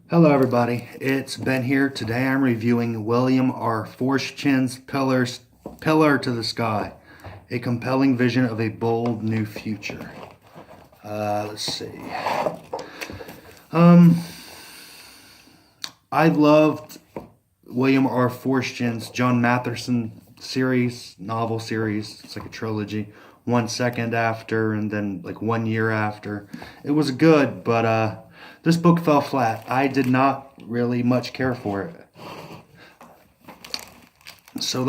Hello, everybody. It's Ben here. Today I'm reviewing William R. Forstchen's Pillar to the Sky, a compelling vision of a bold new future. Let's see. Um, I loved William R. Forstchen's John Matherson novel series. It's like a trilogy. 1 second after, and then like 1 year after. It was good, but this book fell flat. I did not really much care for it. So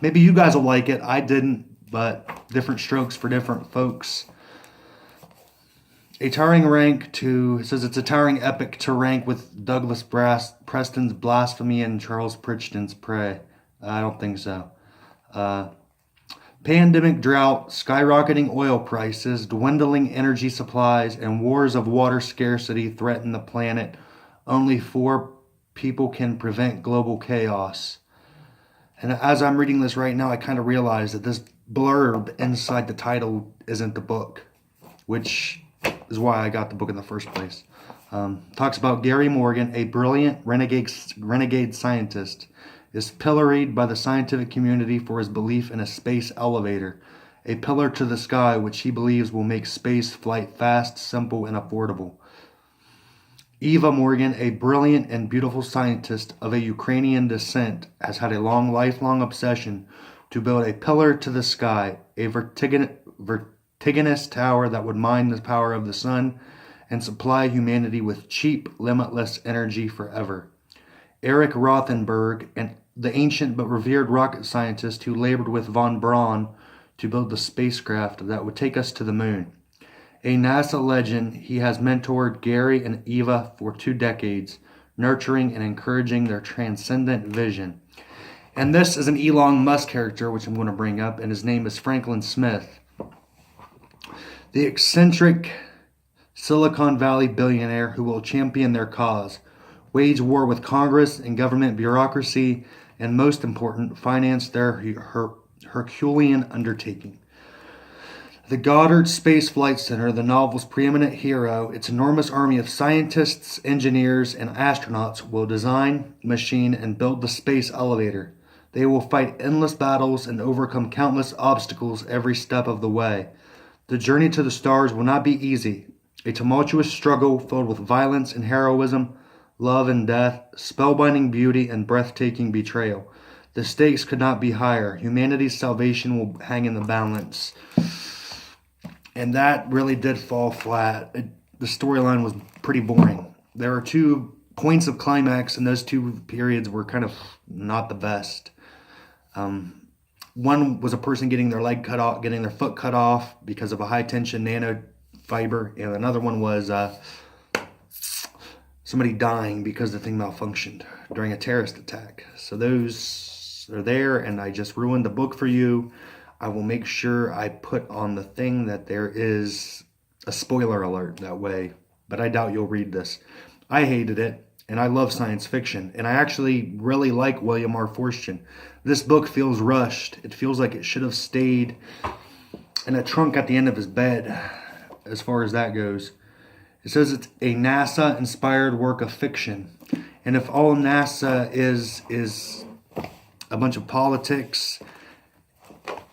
maybe you guys will like it. I didn't, but different strokes for different folks. It says it's a towering epic to rank with Preston's Blasphemy and Charles Pritchard's Prey. I don't think so. Uh, Pandemic drought, skyrocketing oil prices, dwindling energy supplies, and wars of water scarcity threaten the planet. Only four people can prevent global chaos. And as I'm reading this right now, I kind of realize that this blurb inside the title isn't the book, which is why I got the book in the first place. Talks about Gary Morgan, a brilliant renegade scientist, is pilloried by the scientific community for his belief in a space elevator, a pillar to the sky which he believes will make space flight fast, simple, and affordable. Eva Morgan, a brilliant and beautiful scientist of a Ukrainian descent, has had a lifelong obsession to build a pillar to the sky, a vertiginous tower that would mine the power of the sun and supply humanity with cheap, limitless energy forever. Eric Rothenberg, the ancient but revered rocket scientist who labored with von Braun to build the spacecraft that would take us to the moon. A NASA legend, he has mentored Gary and Eva for 2 decades, nurturing and encouraging their transcendent vision. And this is an Elon Musk character, which I'm going to bring up, and his name is Franklin Smith. The eccentric Silicon Valley billionaire who will champion their cause, wage war with Congress and government bureaucracy, and most important, finance their Herculean undertaking. The Goddard Space Flight Center, the novel's preeminent hero, its enormous army of scientists, engineers, and astronauts will design, machine, and build the space elevator. They will fight endless battles and overcome countless obstacles every step of the way. The journey to the stars will not be easy. A tumultuous struggle filled with violence and heroism, love and death, spellbinding beauty, and breathtaking betrayal. The stakes could not be higher. Humanity's salvation will hang in the balance. And that really did fall flat. The storyline was pretty boring. There are 2 points of climax, and those 2 periods were kind of not the best. One was a person getting their foot cut off because of a high tension nanofiber, and another one was somebody dying because the thing malfunctioned during a terrorist attack. So those are there, and I just ruined the book for you. I will make sure I put on the thing that there is a spoiler alert that way, but I doubt you'll read this. I hated it, and I love science fiction, and I actually really like William R. Forstchen. This book feels rushed. It feels like it should have stayed in a trunk at the end of his bed, as far as that goes. It says it's a NASA-inspired work of fiction. And if all NASA is a bunch of politics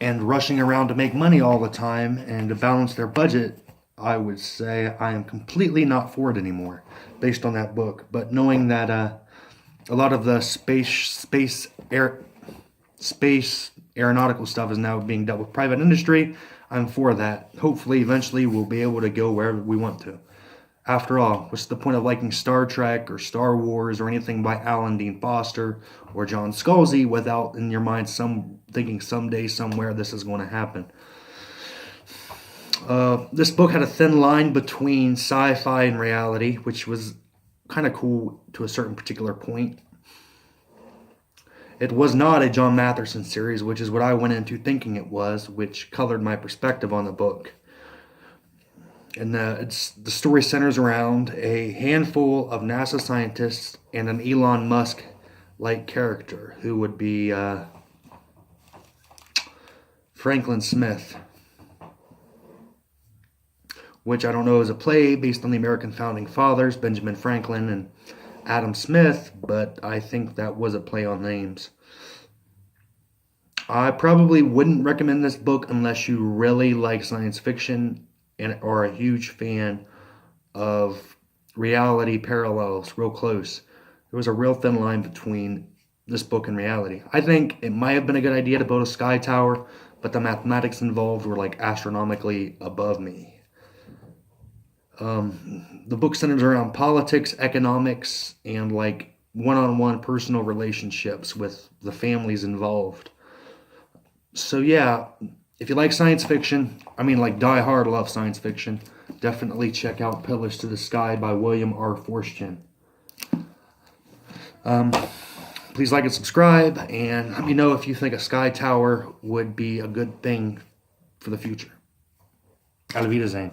and rushing around to make money all the time and to balance their budget, I would say I am completely not for it anymore based on that book. But knowing that a lot of the space aeronautical stuff is now being dealt with private industry, I'm for that. Hopefully, eventually, we'll be able to go wherever we want to. After all, what's the point of liking Star Trek or Star Wars or anything by Alan Dean Foster or John Scalzi without, in your mind, thinking someday, somewhere, this is going to happen? This book had a thin line between sci-fi and reality, which was kind of cool to a certain particular point. It was not a John Matherson series, which is what I went into thinking it was, which colored my perspective on the book. And the story centers around a handful of NASA scientists and an Elon Musk-like character who would be Franklin Smith, which I don't know is a play based on the American founding fathers, Benjamin Franklin and Adam Smith, but I think that was a play on names. I probably wouldn't recommend this book unless you really like science fiction and are a huge fan of reality parallels, real close. There was a real thin line between this book and reality. I think it might have been a good idea to build a sky tower, but the mathematics involved were like astronomically above me. The book centers around politics, economics, and like one on one personal relationships with the families involved. So, yeah, if you like science fiction, I mean, like die hard love science fiction, definitely check out Pillars to the Sky by William R. Forstchen. Please like and subscribe, and let me know if you think a sky tower would be a good thing for the future. Auf Wiedersehen.